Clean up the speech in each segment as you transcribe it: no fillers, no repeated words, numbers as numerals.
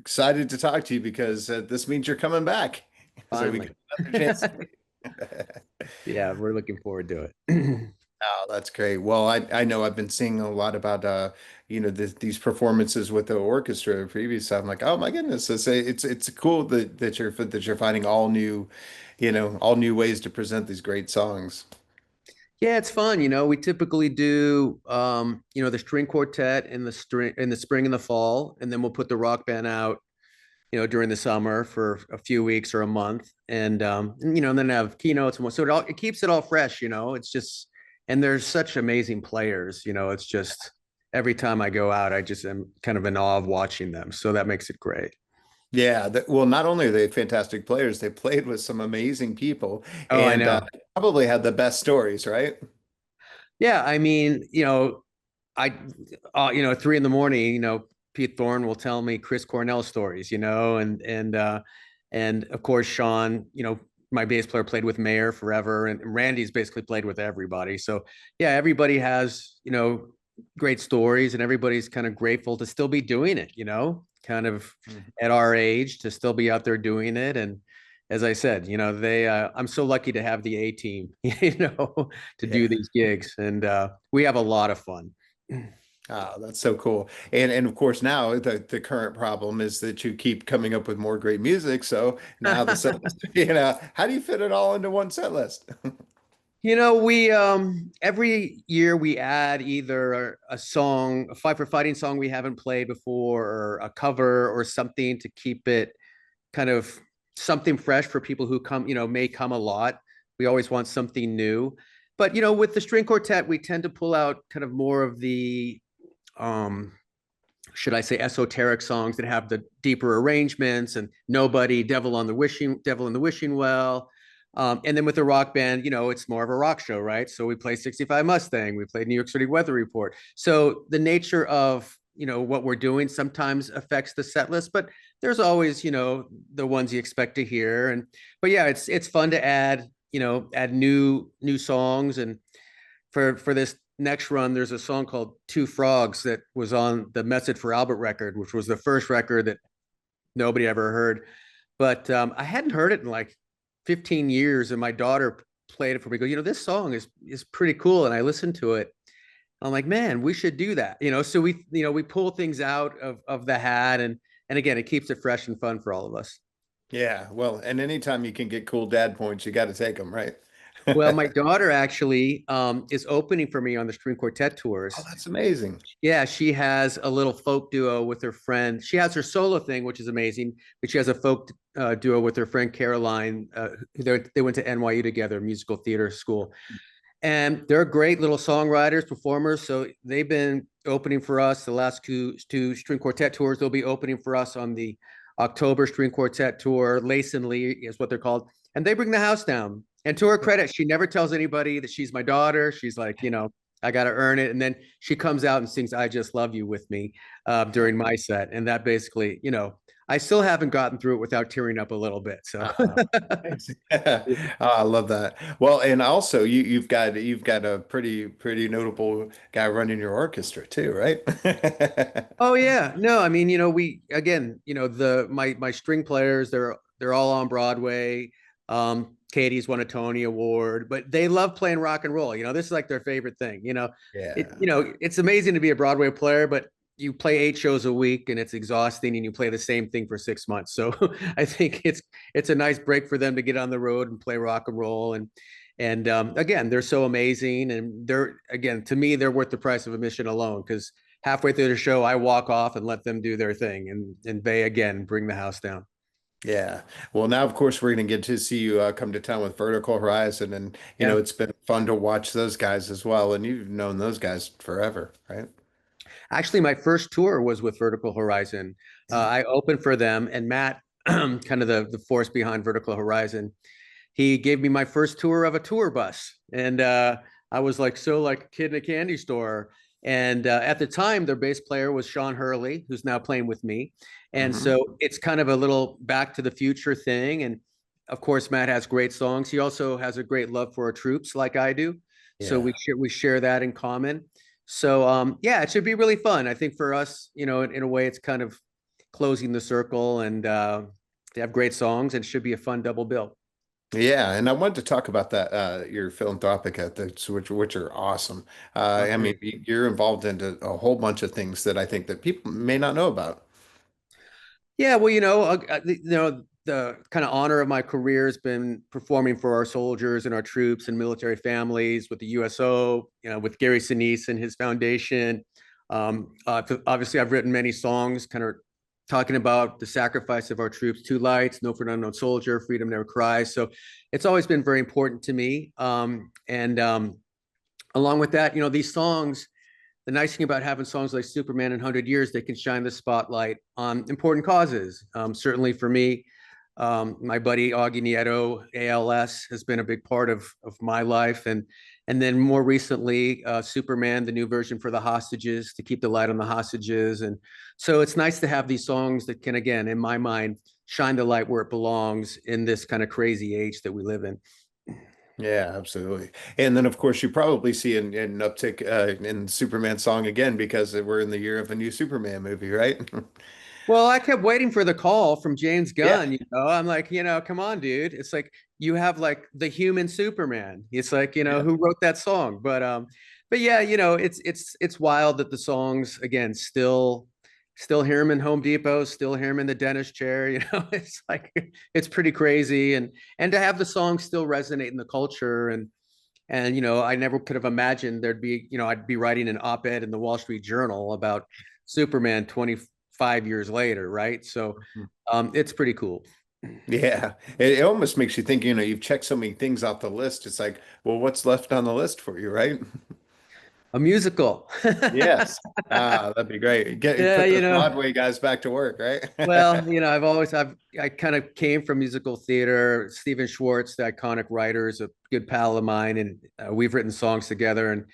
excited to talk to you because this means you're coming back. So we Finally. get another chance. Yeah, we're looking forward to it. Oh, that's great. Well, I know I've been seeing a lot about these performances with the orchestra previous. I'm like, oh my goodness, it's cool that you're finding all new ways to present these great songs. Yeah, it's fun. We typically do the string quartet in the spring and the fall, and then we'll put the rock band out, during the summer for a few weeks or a month. And then have keynotes and what. So it keeps it all fresh. It's just, and there's such amazing players. It's just every time I go out, I just am kind of in awe of watching them. So that makes it great. Yeah, well, not only are they fantastic players, they played with some amazing people Oh, I and know. probably had the best stories, right? Yeah, I mean, I, 3 in the morning, Pete Thorne will tell me Chris Cornell stories, and of course Sean, my bass player played with Mayer forever, and Randy's basically played with everybody. So yeah, everybody has, great stories, and everybody's kind of grateful to still be doing it, kind of Mhm. at our age to still be out there doing it. And as I said, I'm so lucky to have the A team, to do Yeah. these gigs, and we have a lot of fun. Oh, that's so cool. And of course now the current problem is that you keep coming up with more great music. So now the set list, how do you fit it all into one set list? We every year we add either a song, a Fight for Fighting song we haven't played before, or a cover or something to keep it kind of something fresh for people who come, may come a lot. We always want something new. But with the string quartet, we tend to pull out kind of more of the um should I say esoteric songs that have the deeper arrangements and Nobody, Devil in the Wishing Well. And then with the rock band, it's more of a rock show, right? So we play 65 Mustang, we play New York City Weather Report. So the nature of what we're doing sometimes affects the set list, but there's always the ones you expect to hear. And but yeah, it's fun to add new songs. And for this next run, there's a song called Two Frogs that was on the Message for Albert record, which was the first record that nobody ever heard. But I hadn't heard it in like 15 years, and my daughter played it for me. Go, this song is pretty cool, and I listened to it. I'm like, man, we should do that. So we pull things out of the hat, and again, it keeps it fresh and fun for all of us. Yeah, well, and anytime you can get cool dad points, you got to take them, right? Well, my daughter actually is opening for me on the string quartet Oh, tours. that's amazing. Yeah, she has a little folk duo with her friend. She has her solo thing, which is amazing, but she has a folk duo with her friend Caroline. They went to NYU together, musical theater school, and they're great little songwriters, performers. So they've been opening for us the last two string quartet tours. They'll be opening for us on the October string quartet tour. Lace and Lee is what they're called, and they bring the house down. And to her credit, she never tells anybody that she's my daughter. She's like, I got to earn it. And then she comes out and sings "I Just Love You" with me during my set, and that basically, I still haven't gotten through it without tearing up a little bit. So. Uh, Thanks. Oh, I love that. Well, and also you've got a pretty notable guy running your orchestra too, right? Oh yeah, no, I mean, we again, my string players, they're all on Broadway. Katie's won a Tony Award, but they love playing rock and roll. This is like their favorite thing. Yeah. It's amazing to be a Broadway player, but you play 8 shows a week and it's exhausting, and you play the same thing for 6 months. So I think it's a nice break for them to get on the road and play rock and roll. And again, they're so amazing, and they're again to me they're worth the price of admission alone, because halfway through the show, I walk off and let them do their thing, and they again bring the house down. Yeah. Well, now of course we're going to get to see you come to town with Vertical Horizon, and Yeah. it's been fun to watch those guys as well. And you've known those guys forever, right? Actually, my first tour was with Vertical Horizon. I opened for them, and Matt, kind of the force behind Vertical Horizon, he gave me my first tour of a tour bus, and I was like like a kid in a candy store. And at the time, their bass player was Sean Hurley, who's now playing with me, and Hmm. so it's kind of a little Back to the Future thing. And of course, Matt has great songs. He also has a great love for our troops, like I do. So Yeah. we share that in common. So yeah, it should be really fun. I think for us, in a way, it's kind of closing the circle, and they have great songs, and it should be a fun double bill. Yeah, and I wanted to talk about that your philanthropic ethics, which are awesome. I mean, Okay. you're involved into a whole bunch of things that I think that people may not know about. Yeah, well, the kind of honor of my career has been performing for our soldiers and our troops and military families with the USO, with Gary Sinise and his foundation. Obviously, I've written many songs kind of talking about the sacrifice of our troops, Two Lights, No for an Unknown Soldier, Freedom Never Cries. So it's always been very important to me. And along with that, these songs, the nice thing about having songs like Superman in 100 Years, they can shine the spotlight on important causes. Certainly for me, my buddy Augie Nieto, ALS, has been a big part of my life. And then more recently, Superman, the new version for the hostages, to keep the light on the hostages. And so it's nice to have these songs that can, again, in my mind, shine the light where it belongs in this kind of crazy age that we live in. Yeah, absolutely. And then, of course, you probably see an uptick in Superman song again because we're in the year of a new Superman movie, right? Well, I kept waiting for the call from James Yeah, Gunn. I'm like, come on, dude. It's like you have like the human Superman. It's like, yeah, who wrote that song? But yeah, it's wild that the songs again still hear him in Home Depot, still hear him in the dentist chair. It's like it's pretty crazy, and to have the song still resonate in the culture, and I never could have imagined there'd be, I'd be writing an op-ed in the Wall Street Journal about Superman 25 years later, right? So it's pretty cool. yeah. It almost makes you think, you've checked so many things off the list. It's like, well, what's left on the list for you, right? A musical. Yes. That'd be great. Yeah, Put those Broadway guys back to work, right? well, I kind of came from musical theater. Stephen Schwartz, the iconic writer, is a good pal of mine, and we've written songs together. And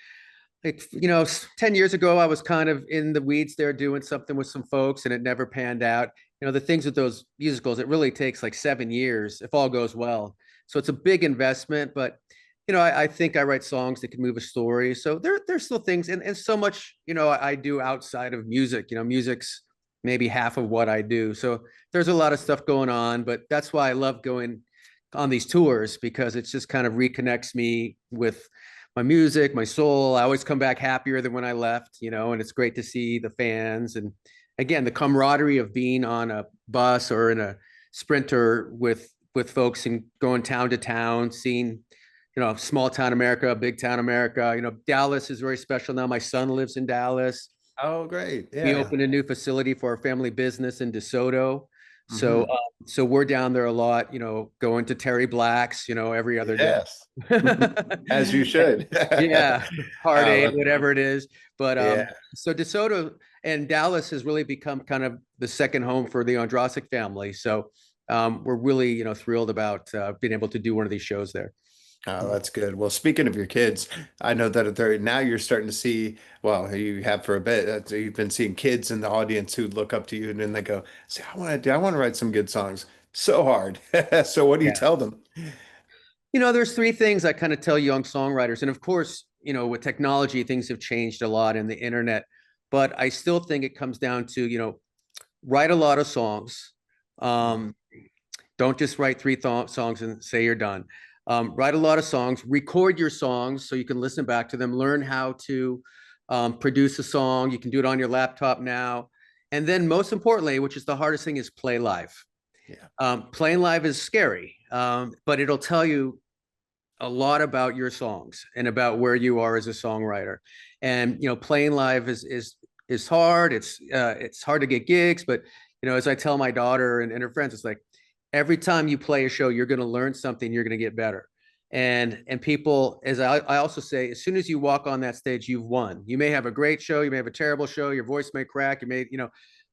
10 years ago, I was kind of in the weeds there doing something with some folks, and it never panned out. The things with those musicals, it really takes like 7 years if all goes well. So it's a big investment, but I think I write songs that can move a story. So there's still things, and so much, I do outside of music. Music's maybe half of what I do. So there's a lot of stuff going on, but that's why I love going on these tours, because it's just kind of reconnects me with my music, my soul. I always come back happier than when I left, and it's great to see the fans. And again, the camaraderie of being on a bus or in a sprinter with folks and going town to town, seeing, small town America, big town America. Dallas is very special now. My son lives in Dallas. Oh, great. We Yeah. opened a new facility for our family business in DeSoto. So, Hmm. so we're down there a lot, going to Terry Black's, every other day. Yes. As you should. Yeah, Heart Oh, Aid, that's whatever it is. But yeah. so DeSoto and Dallas has really become kind of the second home for the Ondrasik family. So we're really, thrilled about being able to do one of these shows there. Oh, that's good. Well, speaking of your kids, I know that now you're starting to see, well, you have for a bit, you've been seeing kids in the audience who look up to you and then they go, see, I want to write some good songs. So hard. So what do you Yeah. tell them? There's three things I kind of tell young songwriters. And of course, with technology, things have changed a lot in the internet, but I still think it comes down to, write a lot of songs. Um, don't just write three songs and say you're done. Write a lot of songs, record your songs so you can listen back to them, learn how to produce a song. You can do it on your laptop now. And then most importantly, which is the hardest thing, is play live. Yeah. Playing live is scary, but it'll tell you a lot about your songs and about where you are as a songwriter. And playing live is hard. It's hard to get gigs, but as I tell my daughter and her friends, it's like every time you play a show, you're going to learn something. You're going to get better. And people, as I also say, as soon as you walk on that stage, you've won. You may have a great show, you may have a terrible show, your voice may crack,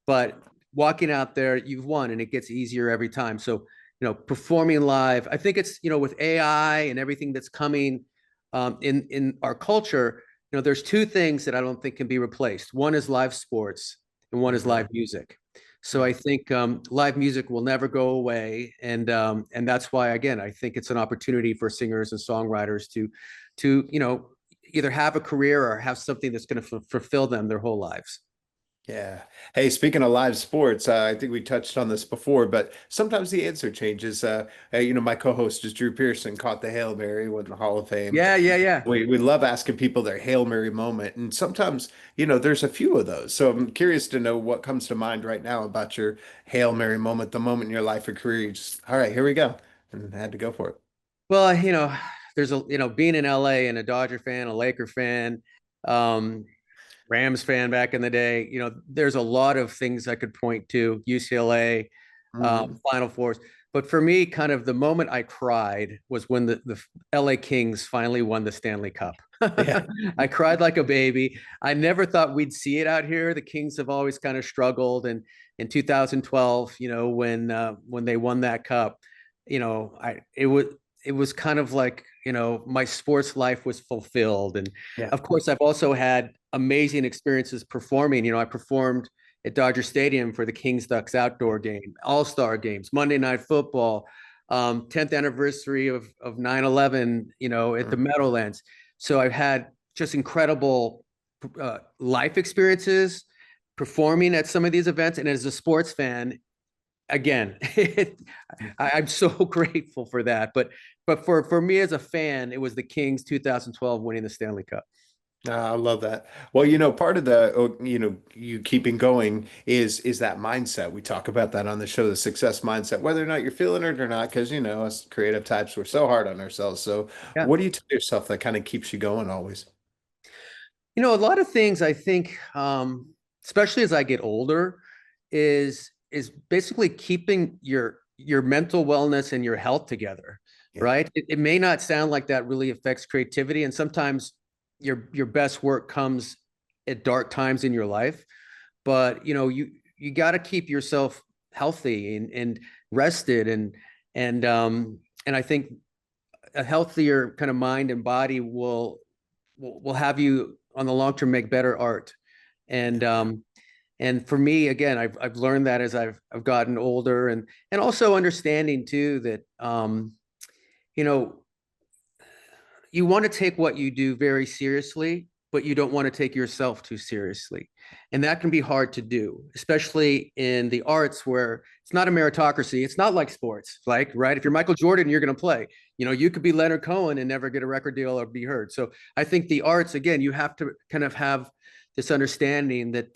but walking out there, you've won, and it gets easier every time. So performing live. I think it's, with AI and everything that's coming in our culture, there's two things that I don't think can be replaced. One is live sports, and one is Hmm. live music. So Yeah. I think live music will never go away, and that's why, again, I think it's an opportunity for singers and songwriters to either have a career or have something that's going to fulfill them their whole lives. Yeah. Hey, speaking of live sports, I think we touched on this before, but sometimes the answer changes. My co-host is Drew Pearson, caught the Hail Mary, went in the Hall of Fame. Yeah, yeah, yeah. We love asking people their Hail Mary moment, and sometimes, there's a few of those. So I'm curious to know what comes to mind right now about your Hail Mary moment, the moment in your life or career. You just, all right, here we go, and had to go for it. Well, there's being in LA and a Dodger fan, a Laker fan, um, Rams fan back in the day, there's a lot of things I could point to, UCLA, Mhm. Final Fours. But for me, kind of the moment I cried was when the LA Kings finally won the Stanley Cup. Yeah. I cried like a baby. I never thought we'd see it out here. The Kings have always kind of struggled. And in 2012, when they won that cup, it was kind of like, my sports life was fulfilled. And Yeah. of course, I've also had amazing experiences performing. I performed at Dodger Stadium for the Kings Ducks outdoor game, All-Star games, Monday Night Football, 10th anniversary of 9/11, at the Mhm. Meadowlands. So I've had just incredible life experiences performing at some of these events. And as a sports fan, again, I'm so grateful for that. But for me as a fan, it was the Kings 2012 winning the Stanley Cup. I love that. Well, part of you keeping going is that mindset. We talk about that on the show, the success mindset, whether or not you're feeling it or not, because us creative types, we're so hard on ourselves. So, Yeah. what do you tell yourself that kind of keeps you going always? A lot of things I think, especially as I get older, is basically keeping your mental wellness and your health together, Yeah. right? It may not sound like that really affects creativity, and sometimes your best work comes at dark times in your life. But you got to keep yourself healthy and rested, and I think a healthier kind of mind and body will have you on the long term make better art. And and for me, again, I've learned that as I've gotten older, and also understanding too that you know you want to take what you do very seriously, but you don't want to take yourself too seriously. And that can be hard to do, especially in the arts where it's not a meritocracy. It's not like sports, like, right? If you're Michael Jordan, you're going to play. You could be Leonard Cohen and never get a record deal or be heard. So I think the arts, again, you have to kind of have this understanding that,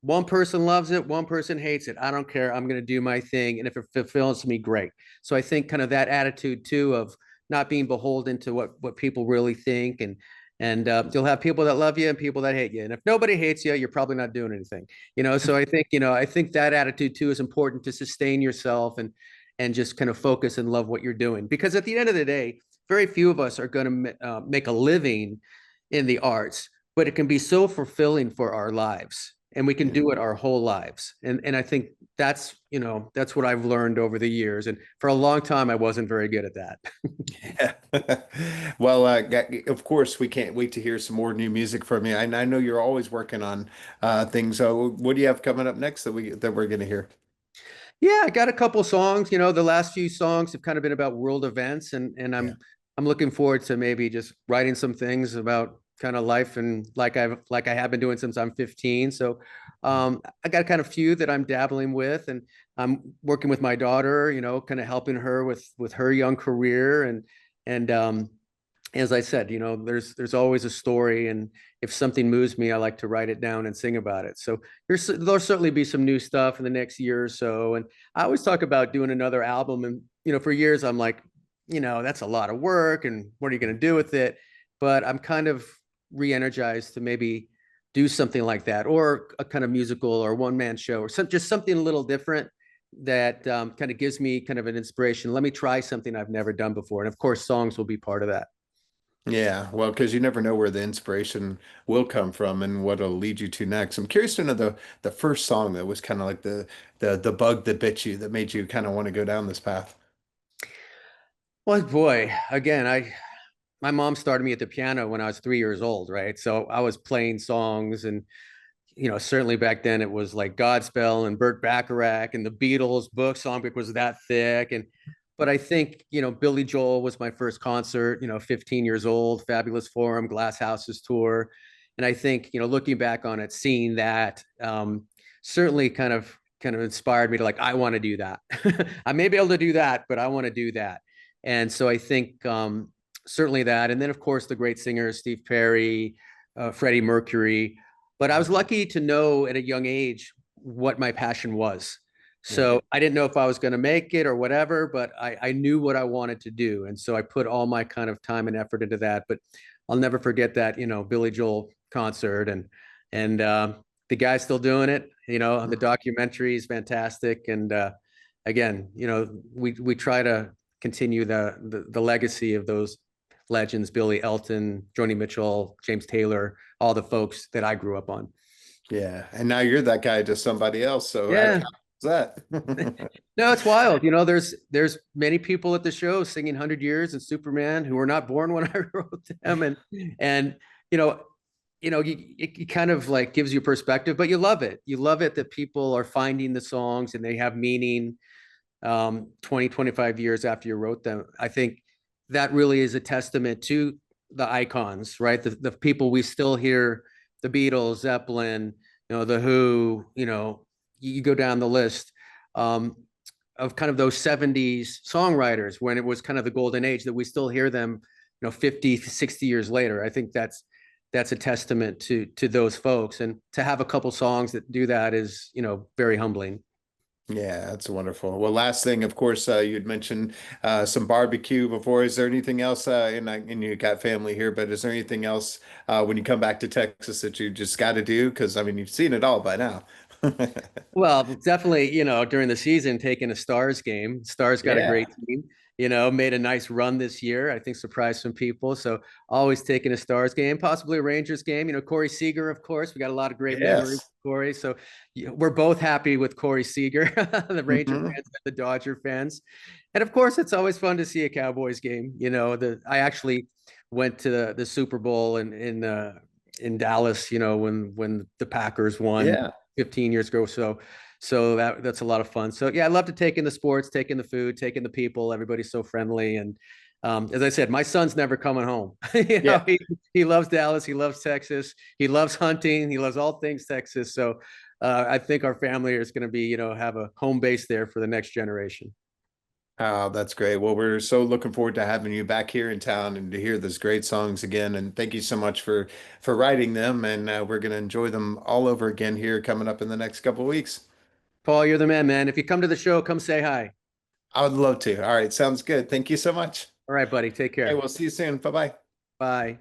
one person loves it, one person hates it. I don't care. I'm going to do my thing. And if it fulfills me, great. So I think kind of that attitude too of not being beholden to what people really think. And you'll have people that love you and people that hate you. And if nobody hates you, you're probably not doing anything. So I think that attitude too is important to sustain yourself and just kind of focus and love what you're doing. Because at the end of the day, very few of us are going to make a living in the arts, but it can be so fulfilling for our lives, and we can Yeah. do it our whole lives. And I think that's what I've learned over the years. And for a long time, I wasn't very good at that. Yeah. Well, of course, we can't wait to hear some more new music from you. I know you're always working on things. So, what do you have coming up next that we're going to hear? Yeah, I got a couple songs. The last few songs have kind of been about world events, and Yeah. I'm looking forward to maybe just writing some things about kind of life and like I have been doing since I'm 15. So I got kind of few that I'm dabbling with, and I'm working with my daughter, kind of helping her with her young career, and as I said, there's always a story, and if something moves me, I like to write it down and sing about it. So there'll certainly be some new stuff in the next year or so. And I always talk about doing another album, and for years I'm like, that's a lot of work, and what are you going to do with it? But I'm kind of re-energized to maybe do something like that, or a kind of musical or one-man show, or just something a little different that kind of gives me kind of an inspiration. Let me try something I've never done before, and of course, songs will be part of that. Yeah, well, because you never know where the inspiration will come from and what it'll lead you to next. I'm curious to know the first song that was kind of like the bug that bit you that made you kind of want to go down this path. Well, boy, again, my mom started me at the piano when I was 3 years old, right? So I was playing songs, and certainly back then it was like Godspell and Burt Bacharach and the Beatles. Book songbook was that thick, and but I think Billy Joel was my first concert. 15 years old, Fabulous Forum, Glass Houses tour. And I think, looking back on it, seeing that certainly kind of inspired me to like, I want to do that. I may be able to do that, but I want to do that. And so I think certainly that. And then, of course, the great singers, Steve Perry, Freddie Mercury. But I was lucky to know at a young age what my passion was. Yeah. So I didn't know if I was going to make it or whatever, but I knew what I wanted to do. And so I put all my kind of time and effort into that. But I'll never forget that, Billy Joel concert, and the guy's still doing it. The documentary is fantastic. And again, we try to continue the legacy of those legends, Billy Elton, Joni Mitchell, James Taylor, all the folks that I grew up on. Yeah. And now you're that guy to somebody else. So Yeah. how's that? No, it's wild. There's many people at the show singing 100 Years and Superman who were not born when I wrote them. And you know, it kind of like gives you perspective, but you love it. You love it that people are finding the songs and they have meaning 20, 25 years after you wrote them. I think that really is a testament to the icons, right? The people we still hear, the Beatles, Zeppelin, the Who, you go down the list um, of kind of those 70s songwriters when it was kind of the golden age that we still hear them, 50, 60 years later. I think that's a testament to those folks. And to have a couple songs that do that is, very humbling. Yeah, that's wonderful. Well, last thing, of course, you had mentioned some barbecue before. Is there anything else? And you got family here, but is there anything else when you come back to Texas that you just got to do? Because I mean, you've seen it all by now. Well, definitely, during the season, taking a Stars game. Stars got a Yeah. great team, made a nice run this year. I think surprised some people. So always taking a Stars game, possibly a Rangers game. Corey Seager, of course. We got a lot of great memories, Yes. Corey. So we're both happy with Corey Seager, the Ranger Hmm. fans and the Dodger fans. And of course, it's always fun to see a Cowboys game. I actually went to the Super Bowl in Dallas, when the Packers won Yeah. 15 years ago. So that's a lot of fun. So yeah, I love to take in the sports, take in the food, take in the people. Everybody's so friendly. And as I said, my son's never coming home. Yeah. He loves Dallas. He loves Texas. He loves hunting. He loves all things Texas. So I think our family is going to be, have a home base there for the next generation. Oh, that's great. Well, we're so looking forward to having you back here in town and to hear those great songs again. And thank you so much for writing them. And we're going to enjoy them all over again here coming up in the next couple of weeks. Paul, you're the man, man. If you come to the show, come say hi. I would love to. All right, sounds good. Thank you so much. All right, buddy. Take Hey, care. we'll see you soon. Bye bye. Bye.